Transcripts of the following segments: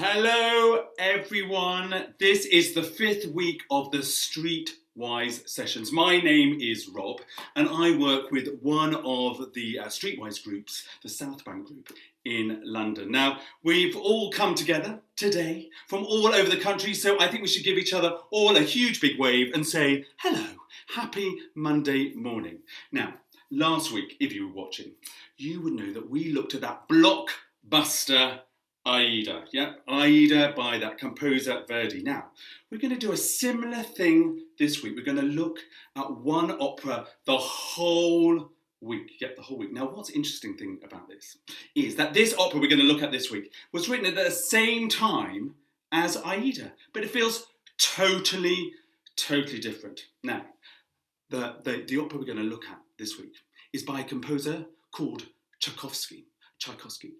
Hello everyone, this is the 5th week of the Streetwise Sessions. My name is Rob and I work with one of the Streetwise groups, the South Bank group in London. Now, we've all come together today from all over the country, so I think we should give each other all a huge big wave and say hello, happy Monday morning. Now, last week, if you were watching, you would know that we looked at that blockbuster Aida, Aida by that composer Verdi. Now, we're going to do a similar thing this week. We're going to look at one opera the whole week. The whole week. Now, what's interesting thing about this is that this opera we're going to look at this week was written at the same time as Aida, but it feels totally different. Now, the opera we're going to look at this week is by a composer called Tchaikovsky. Tchaikovsky.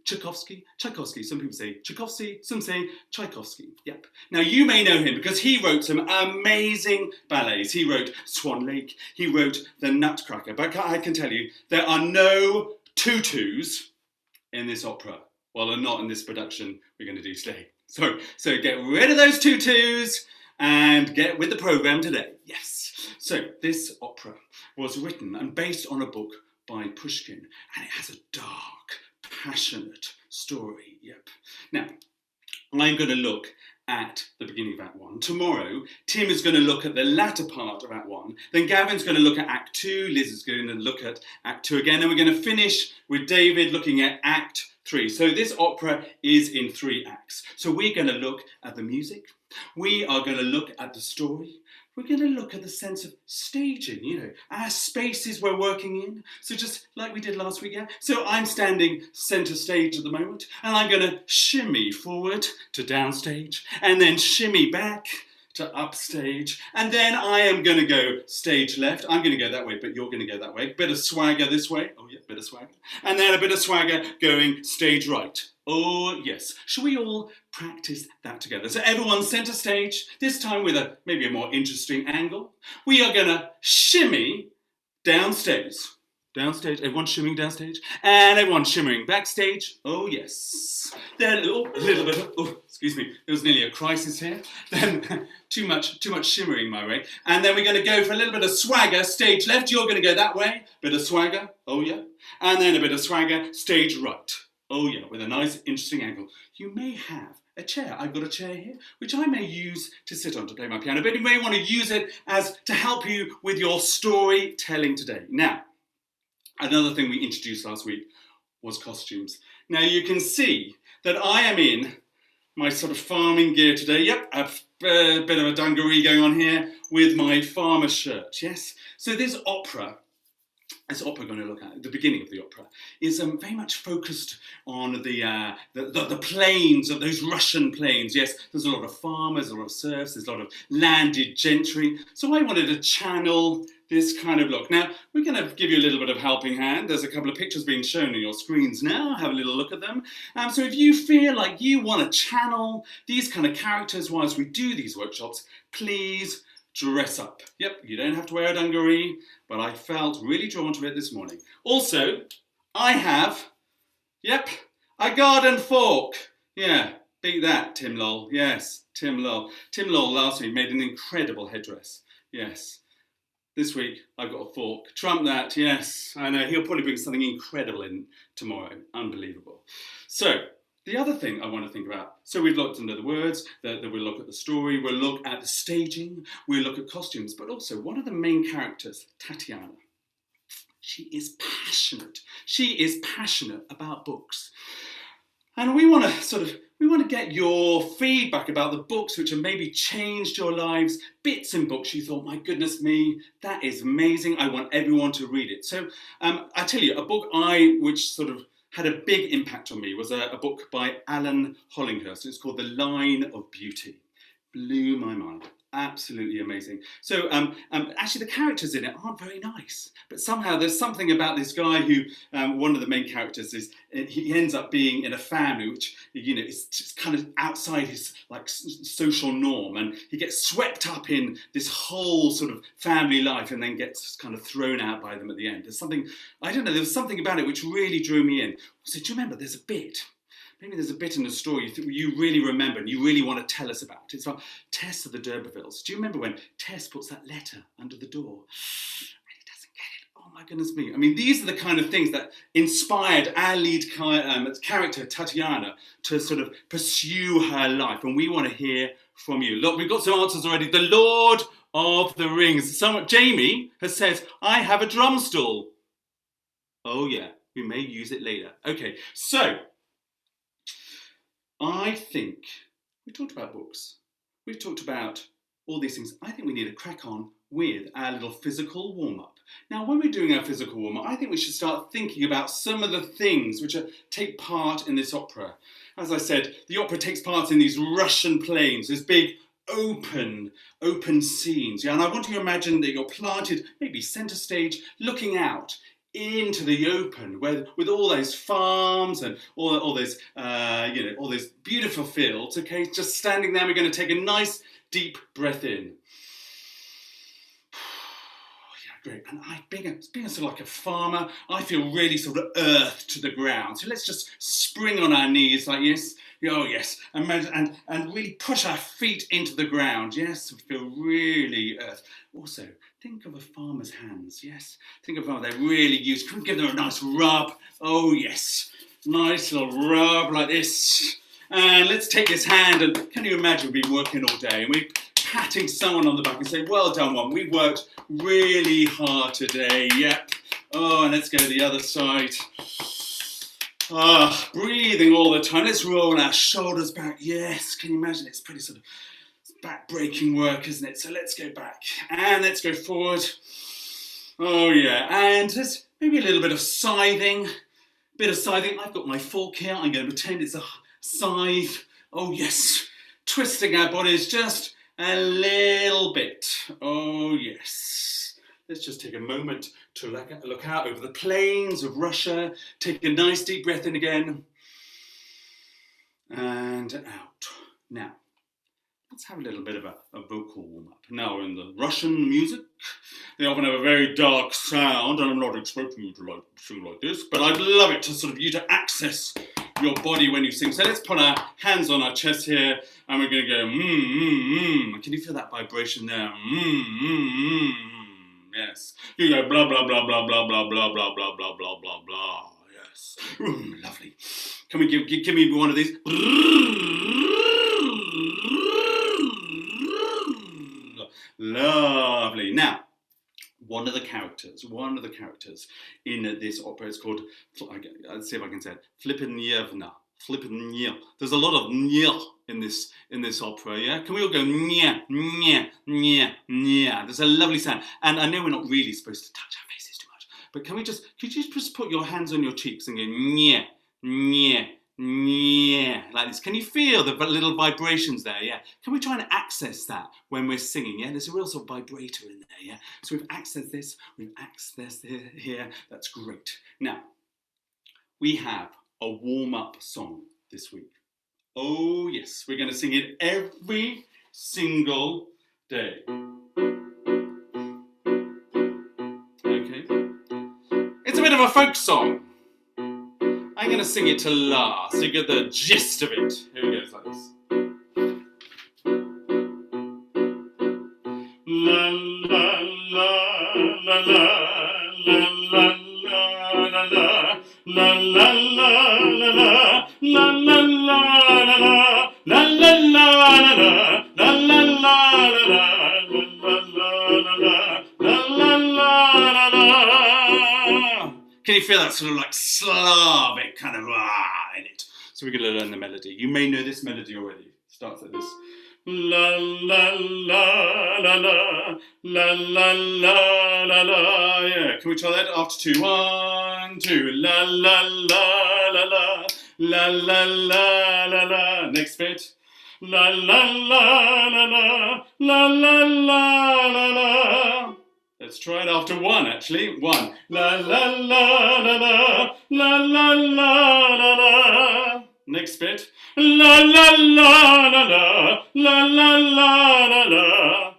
Some people say Tchaikovsky, some say Tchaikovsky. Yep. Now you may know him because he wrote some amazing ballets. He wrote Swan Lake, he wrote The Nutcracker. But I can tell you, there are no tutus in this opera. Well, not in this production we're going to do today. So get rid of those tutus and get with the programme today. Yes. So this opera was written and based on a book by Pushkin, and it has a dark, passionate story. Yep. Now, I'm going to look at the beginning of Act 1. Tomorrow, Tim is going to look at the latter part of Act 1. Then Gavin's going to look at Act 2. Liz is going to look at Act 2 again. And we're going to finish with David looking at Act 3. So this opera is in 3 acts. So we're going to look at the music. We are going to look at the story. We're going to look at the sense of staging, our spaces we're working in. So just like we did last week, yeah? So I'm standing centre stage at the moment, and I'm going to shimmy forward to downstage, and then shimmy back to upstage, and then I am going to go stage left. I'm going to go that way, but you're going to go that way. Bit of swagger this way. Oh yeah, bit of swagger. And then a bit of swagger going stage right. Oh yes. Shall we all practice that together? So everyone centre stage, this time with maybe a more interesting angle. We are going to shimmy downstage. Downstage, everyone shimmying downstage, and everyone shimmering backstage. Oh yes. Then a little bit of, excuse me, there was nearly a crisis here. Then too much shimmering my way. And then we're going to go for a little bit of swagger, stage left. You're going to go that way. Bit of swagger. Oh yeah. And then a bit of swagger, stage right. Oh yeah, with a nice interesting angle. You may have a chair. I've got a chair here, which I may use to sit on to play my piano, but you may want to use it as to help you with your storytelling today. Now, another thing we introduced last week was costumes. Now you can see that I am in my sort of farming gear today. Yep, a bit of a dungaree going on here with my farmer shirt, yes? So this opera we're going to look at the beginning of the opera is very much focused on the plains, of those Russian plains. Yes, there's a lot of farmers, a lot of serfs, there's a lot of landed gentry. So I wanted to channel this kind of look. Now, we're going to give you a little bit of helping hand. There's a couple of pictures being shown on your screens now. Have a little look at them. So if you feel like you want to channel these kind of characters whilst we do these workshops, please dress up. Yep, you don't have to wear a dungaree, but I felt really drawn to it this morning. Also, I have, a garden fork. Yeah, beat that, Tim Lowell. Yes, Tim Lowell. Tim Lowell last week made an incredible headdress. Yes. This week, I've got a fork. Trump that, yes. I know, he'll probably bring something incredible in tomorrow. Unbelievable. So, the other thing I want to think about, so we've looked into the words, that we'll look at the story, we'll look at the staging, we'll look at costumes, but also one of the main characters, Tatiana, she is passionate. She is passionate about books. And we want to get your feedback about the books which have maybe changed your lives, bits in books you thought, my goodness me, that is amazing, I want everyone to read it. So I tell you, a book which sort of had a big impact on me was a book by Alan Hollinghurst. It's called The Line of Beauty. Blew my mind. Absolutely amazing. So actually the characters in it aren't very nice, but somehow there's something about this guy who, one of the main characters is, he ends up being in a family which, is just kind of outside his social norm, and he gets swept up in this whole sort of family life and then gets kind of thrown out by them at the end. There's something, I don't know, there was something about it which really drew me in. So do you remember there's a bit maybe there's a bit in the story you really remember and you really want to tell us about. It's about Tess of the D'Urbervilles. Do you remember when Tess puts that letter under the door? Oh my goodness me. I mean, these are the kind of things that inspired our lead character, Tatiana, to sort of pursue her life. And we want to hear from you. Look, we've got some answers already. The Lord of the Rings. Jamie has said, I have a drum stool. Oh yeah, we may use it later. Okay, so I think we talked about books. We've talked about all these things. I think we need to crack on with our little physical warm-up. Now, when we're doing our physical warm-up, I think we should start thinking about some of the things which take part in this opera. As I said, the opera takes part in these Russian plains, these big open scenes. Yeah? And I want you to imagine that you're planted, maybe centre stage, looking out into the open, with all those farms and all those, all those beautiful fields. Okay, just standing there. We're going to take a nice deep breath in. Great. And being sort of like a farmer, I feel really sort of earth to the ground. So let's just spring on our knees like this. Oh yes, and really push our feet into the ground. Yes, feel really earth. Also, think of a farmer's hands. Yes, think of how they're really used. Can we give them a nice rub? Oh yes, nice little rub like this. And let's take this hand and can you imagine we've been working all day and we're patting someone on the back and say, well done one, we worked really hard today, yep. Oh, and let's go to the other side. Breathing all the time. Let's roll our shoulders back. Yes, can you imagine? It's pretty sort of back-breaking work, isn't it? So let's go back and let's go forward. Oh yeah, and there's maybe a little bit of scything. I've got my fork here. I'm going to pretend it's a scythe. Oh yes, twisting our bodies just a little bit. Oh yes. Let's just take a moment to look out over the plains of Russia. Take a nice deep breath in again. And out. Now, let's have a little bit of a vocal warm-up. Now, in the Russian music, they often have a very dark sound, and I'm not expecting you to sing like this, but I'd love it to sort of you to access your body when you sing. So let's put our hands on our chest here, and we're going to go, Can you feel that vibration there? Yes. You go blah, blah, blah, blah, blah, blah, blah, blah, blah, blah, blah, blah, blah. Yes. Lovely. Can we give me one of these? Lovely. Now, one of the characters in this opera is called, let's see if I can say it, Flippenyevna. There's a lot of nya in this opera, yeah? Can we all go nya, nya, nya, nya? There's a lovely sound. And I know we're not really supposed to touch our faces too much, but could you just put your hands on your cheeks and go nya, nya, nya, like this? Can you feel the little vibrations there, yeah? Can we try and access that when we're singing, yeah? There's a real sort of vibrator in there, yeah? So we've accessed this, here, that's great. Now, we have a warm-up song this week. Oh yes, we're going to sing it every single day. Okay. It's a bit of a folk song. I'm going to sing it to La, so you get the gist of it. Here it goes like this. La la la la la la la la la. La la la la la la la la la la la la la la la la la. Can you feel that sort of like Slavic kind of in it? So we're going to learn the melody. You may know this melody already. It starts like this. La la la la la la la la la la. Yeah, can we try that after two? 1, 2. La la la la la la la la la la. Next bit. La la la la la la la la la la. Let's try it after 1 actually. 1. La la la la la la la la la la. Next bit. La la la la la la la la la la.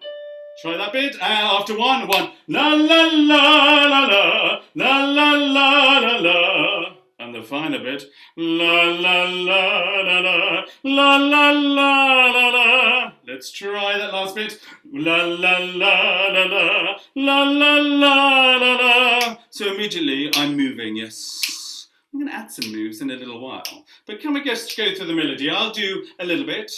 Try that bit. After 1. 1. La la la la la la la la la la la. And the final bit, la la la la la, la la la la la. Let's try that last bit, la la la la la, la la la la la. So immediately I'm moving, yes. I'm going to add some moves in a little while. But can we just go through the melody? I'll do a little bit,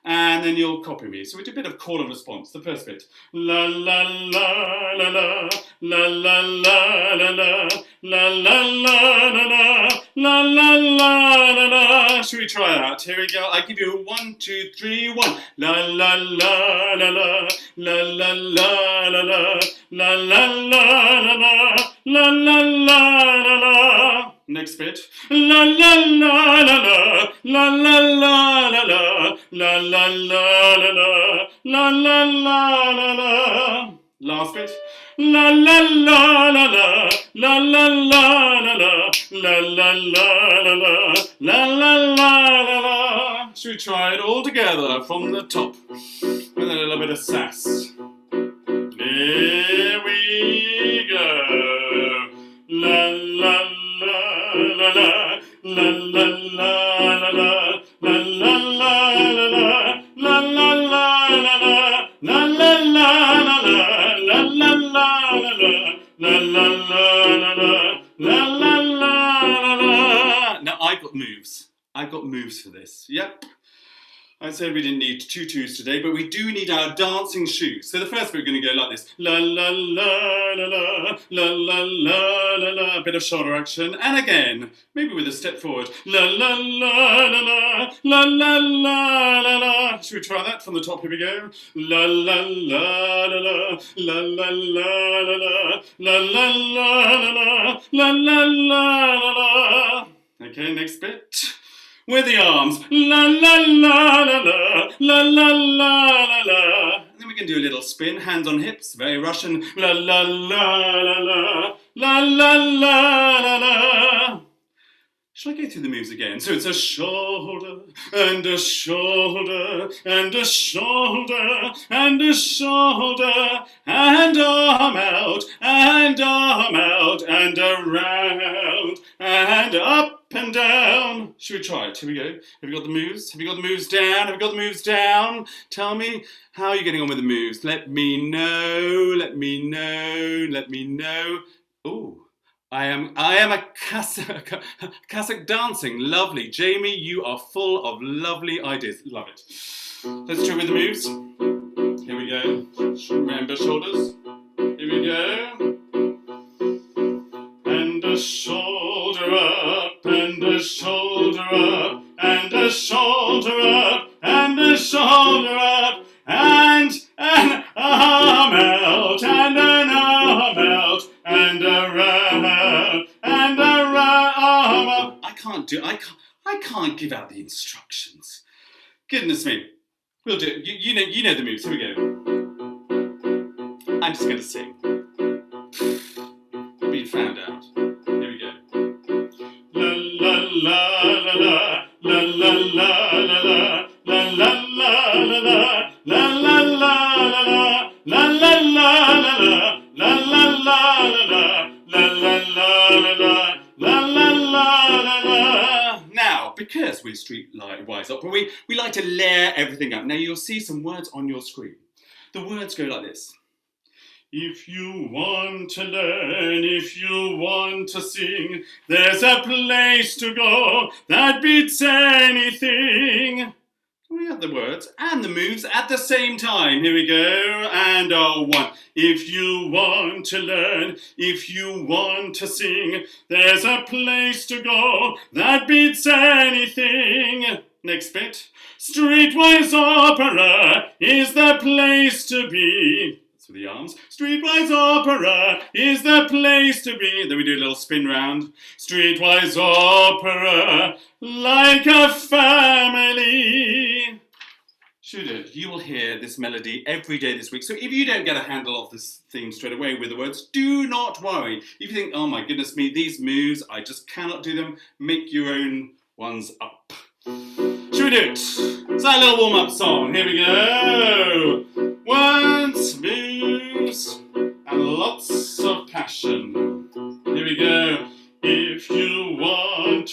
and then you'll copy me. So we do a bit of call and response. The first bit, la la la la la, la la la la la, la la la la la, la la la la la. Should we try it out? Here we go. I give you 1, 2, 3, 1. La la la la la, la la la la la, la la la la la, la la la la la. Next bit. La la la la la, la la la la la, la la la la la, la la la la la. Last bit. La la la la la, la la la la la, la la la la la, la la la la la. Should we try it all together from the top with a little bit of sass? Here we go. La la la la la, la la la la la, la la la la la, la la la la la, la la la la la, la la la la la, la la la la, la la la la. Now I've got moves. I've got moves for this. Yep. I said we didn't need tutus today, but we do need our dancing shoes. So the first bit we're going to go like this. La la la la la, la la la la la. A bit of shoulder action. And again, maybe with a step forward. La la la la la, la la la la la. Should we try that from the top? Here we go. La la la la la, la la la la la, la la la la la, la la la la la. Okay, next bit. With the arms, la la la la la, la la la la la. And then we can do a little spin, hands on hips, very Russian. La la la la la, la la la la la. Shall I go through the moves again? So it's a shoulder, and a shoulder, and a shoulder, and a shoulder, and arm out, and arm out, and around, and up and down. Should we try it? Here we go. Have you got the moves? Have you got the moves down? Have you got the moves down? Tell me, how are you getting on with the moves? Let me know, let me know, let me know. Ooh. I am a Cossack dancing. Lovely. Jamie, you are full of lovely ideas. Love it. Let's try with the moves. Here we go. Remember shoulders. Here we go. And a shoulder up, and a shoulder up, and a shoulder up, and a shoulder up, and an arm out, and an arm out, and around, and around. I can't give out the instructions. Goodness me. We'll do it. You know the moves. Here we go. I'm just going to sing. You'll be found out. Here we go. La la la la la, la la la la la, la la la la la, la la la la la, la la la la la, la la la la la, la la la la la, la la la la la. Now, because we're Streetwise Opera, we like to layer everything up. Now you'll see some words on your screen. The words go like this. If you want to learn, if you want to sing, there's a place to go that beats anything. We have the words and the moves at the same time. Here we go. And a 1. If you want to learn, if you want to sing, there's a place to go that beats anything. Next bit. Streetwise Opera is the place to be. With the arms. Streetwise Opera is the place to be. Then we do a little spin round. Streetwise Opera, like a family. Should it? You will hear this melody every day this week. So if you don't get a handle of this theme straight away with the words, do not worry. If you think, oh my goodness me, these moves, I just cannot do them, make your own ones up. Should we do it? It's our little warm-up song. Here we go. Words, moves, and lots of passion. Here we go. If you want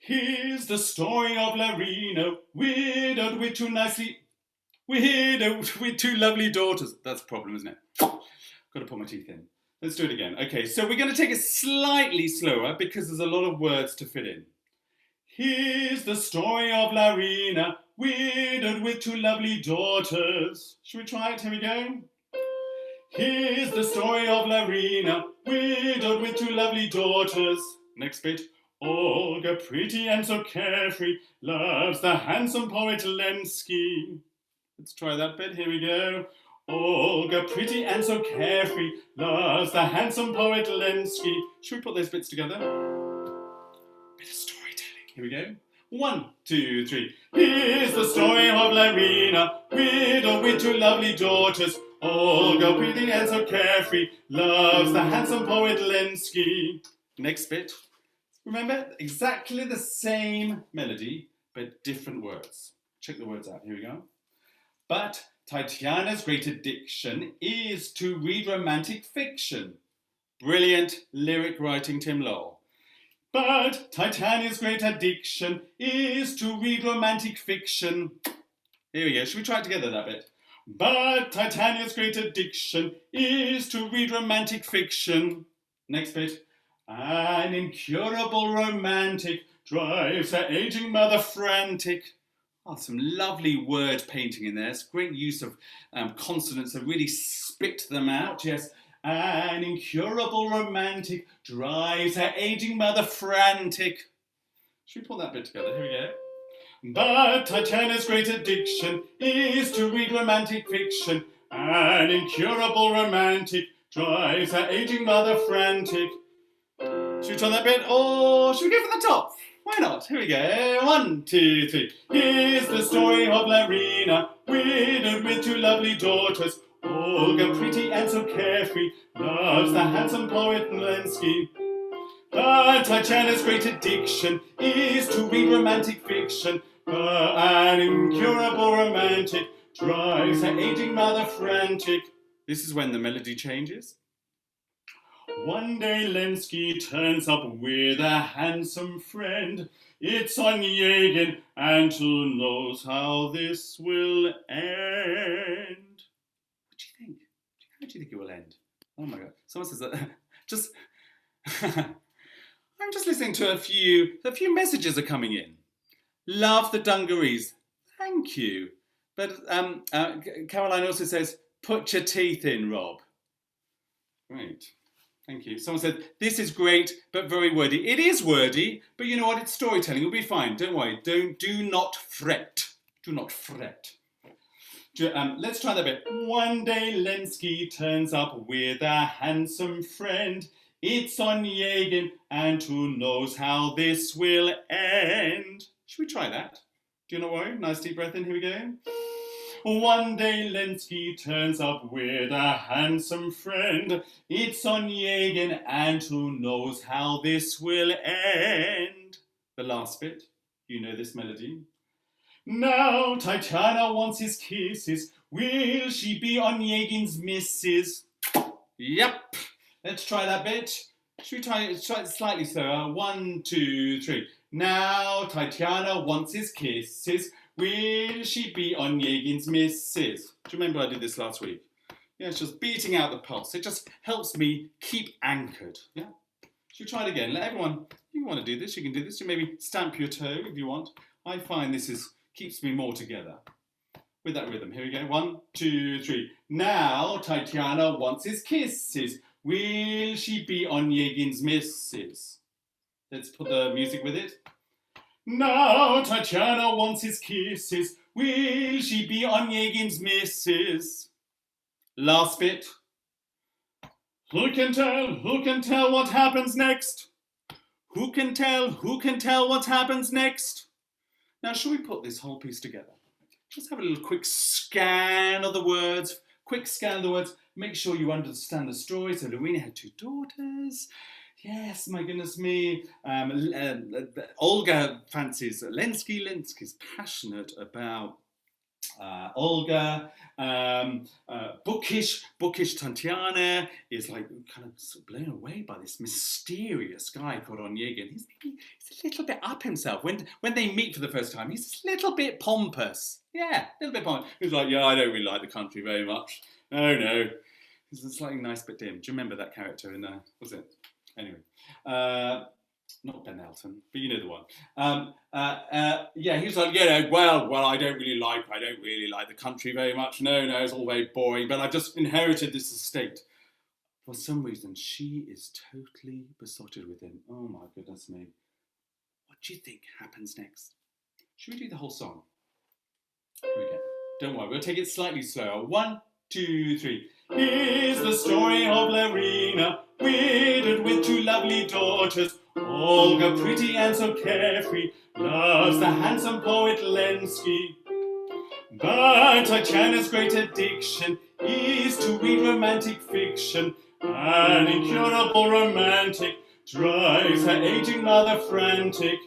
Here's the story of Larina, widowed with two lovely daughters. That's a problem, isn't it? Got to put my teeth in. Let's do it again. Okay, so we're going to take it slightly slower because there's a lot of words to fit in. Here's the story of Larina, widowed with two lovely daughters. Should we try it? Here we go. Here's the story of Larina, widowed with two lovely daughters. Next bit. Olga, pretty and so carefree, loves the handsome poet Lenski. Let's try that bit. Here we go. Olga, pretty and so carefree, loves the handsome poet Lenski. Should we put those bits together? Bit of storytelling. Here we go. 1, 2, 3. Here's the story of Larina, widowed with two lovely daughters. Olga, pretty and so carefree, loves the handsome poet Lenski. Next bit. Remember, exactly the same melody, but different words. Check the words out. Here we go. But Tatiana's great addiction is to read romantic fiction. Brilliant lyric writing, Tim Lowell. But Titania's great addiction is to read romantic fiction. Here we go. Should we try it together, that bit? But Titania's great addiction is to read romantic fiction. Next bit. An incurable romantic drives her aging mother frantic. Oh, some lovely word painting in there. It's great use of consonants that really spit them out. Yes. An incurable romantic drives her aging mother frantic. Should we put that bit together? Here we go. But Titania's great addiction is to read romantic fiction. An incurable romantic drives her aging mother frantic. Should we try that bit? Or should we go for the top? Why not? Here we go. 1, 2, 3. Here's the story of Larina, widowed with two lovely daughters. Olga, pretty and so carefree, loves the handsome poet Lenski. But Tatiana's great addiction is to read romantic fiction. An incurable romantic drives her aging mother frantic. This is when the melody changes. One day Lenski turns up with a handsome friend. It's Onegin, and who knows how this will end. What do you think? How do you think it will end? Oh my God. Someone says that. I'm just listening to a few messages are coming in. Love the dungarees. Thank you. But Caroline also says, put your teeth in, Rob. Great. Thank you. Someone said, this is great, but very wordy. It is wordy, but you know what? It's storytelling. It'll be fine. Don't worry. Do not fret. Do not fret. Let's try that bit. One day Lenski turns up with a handsome friend. It's Onegin, and who knows how this will end. Should we try that? Do not worry. Nice deep breath in. Here we go. One day Lenski turns up with a handsome friend. It's Onegin, and who knows how this will end. The last bit. You know this melody. Now Tatiana wants his kisses. Will she be Onegin's missus? Yep. Let's try that bit. Should we try it slightly slower? 1, 2, 3. Now Tatiana wants his kisses. Will she be Onegin's missus? Do you remember I did this last week? Yeah, it's just beating out the pulse. It just helps me keep anchored. Yeah. Should we try it again? Let everyone, if you want to do this, you can do this. You maybe stamp your toe if you want. I find this keeps me more together. With that rhythm. Here we go. 1, 2, 3. Now Tatiana wants his kisses. Will she be Onegin's missus? Let's put the music with it. Now Tatiana wants his kisses. Will she be Onegin's missus? Last bit. Who can tell what happens next? Who can tell what happens next? Now, shall we put this whole piece together? Just have a little quick scan of the words. Make sure you understand the story. So Larina had two daughters. Yes, my goodness me. Olga fancies Lenski. Lenski's passionate about Olga. Bookish Tatiana is like kind of blown away by this mysterious guy called Onegin. He's a little bit up himself. When they meet for the first time, he's a little bit pompous. Yeah, a little bit pompous. He's like, yeah, I don't really like the country very much. Oh no. He's a slightly nice bit dim. Do you remember that character in was it? Anyway. Not Ben Elton, but you know the one. Yeah, he was like, well, I don't really like the country very much. No, it's all very boring. But I've just inherited this estate. For some reason, she is totally besotted with him. Oh my goodness me! What do you think happens next? Should we do the whole song? Here we go. Don't worry, we'll take it slightly slower. 1, 2, 3. Here's the story of Larina, widowed with 2 lovely daughters. Olga, pretty and so carefree, loves the handsome poet Lenski. But Tatiana's great addiction is to read romantic fiction. An incurable romantic drives her aging mother frantic.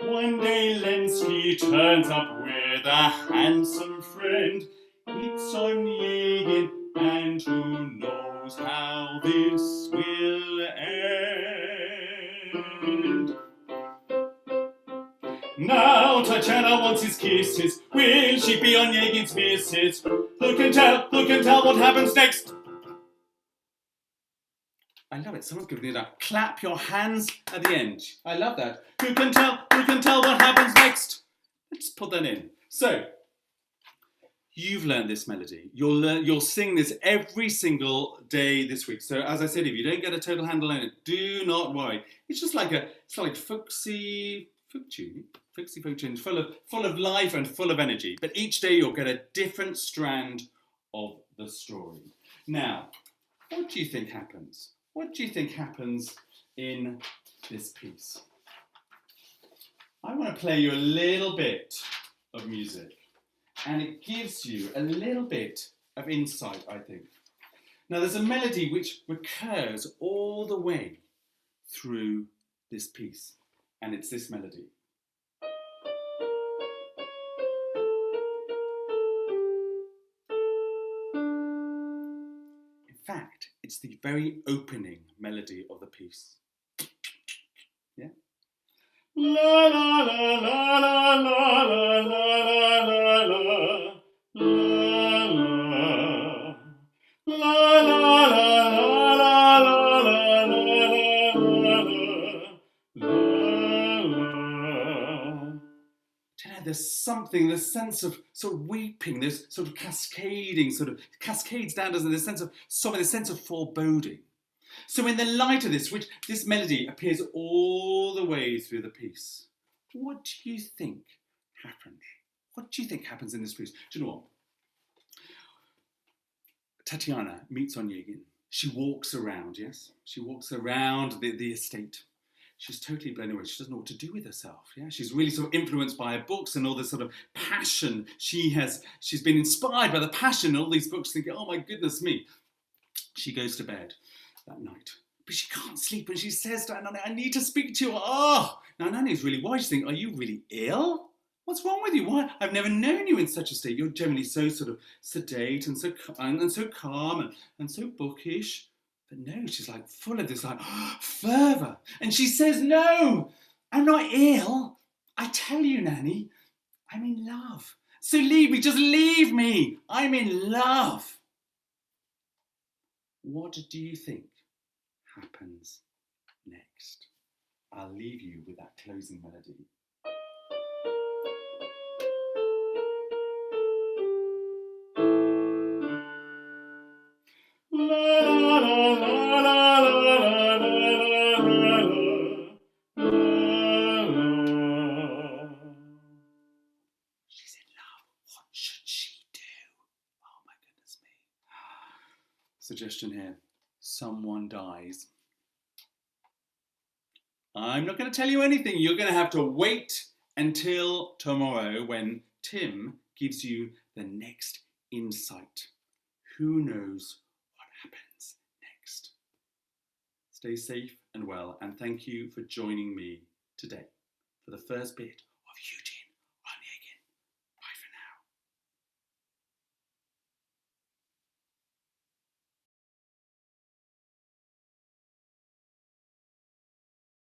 One day Lenski turns up with a handsome friend. It's Onegin, and who knows how this will end. Now Tatiana wants his kisses. Will she be Onegin's missus? Who can tell what happens next? I love it. Someone's giving me that. Clap your hands at the end. I love that. Who can tell what happens next? Let's put that in. So, you've learned this melody. You'll sing this every single day this week. So as I said, if you don't get a total handle on it, do not worry. It's just like folksy folk tune, full of life and full of energy. But each day you'll get a different strand of the story. Now, what do you think happens? What do you think happens in this piece? I want to play you a little bit of music. And it gives you a little bit of insight, I think. Now, there's a melody which recurs all the way through this piece, and it's this melody. In fact, it's the very opening melody of the piece. Yeah? La la la la la la la la la la. There's something, this sense of sort of weeping, this sort of cascading, sort of cascades down, doesn't it? This sense of sorrow, this sense of foreboding. So in the light of this, which this melody appears all the way through the piece, what do you think happened? What do you think happens in this piece? Do you know what? Tatiana meets Onegin. She walks around, yes? She walks around the estate. She's totally blown away. She doesn't know what to do with herself. Yeah, she's really sort of influenced by her books and all this sort of passion she has. She's been inspired by the passion in all these books, thinking, "Oh my goodness me!" She goes to bed that night, but she can't sleep, and she says to Nani, "I need to speak to you." Oh, now Nani's really worried. She's thinking, "Are you really ill? What's wrong with you? Why? I've never known you in such a state. You're generally so sort of sedate and so calm and so bookish." But no, she's like full of this like fervour. And she says, "No, I'm not ill. I tell you, Nanny, I'm in love. So leave me, just leave me. I'm in love." What do you think happens next? I'll leave you with that closing melody. Suggestion here, someone dies. I'm not going to tell you anything. You're going to have to wait until tomorrow when Tim gives you the next insight. Who knows what happens next? Stay safe and well, and thank you for joining me today for the first bit of YouTube.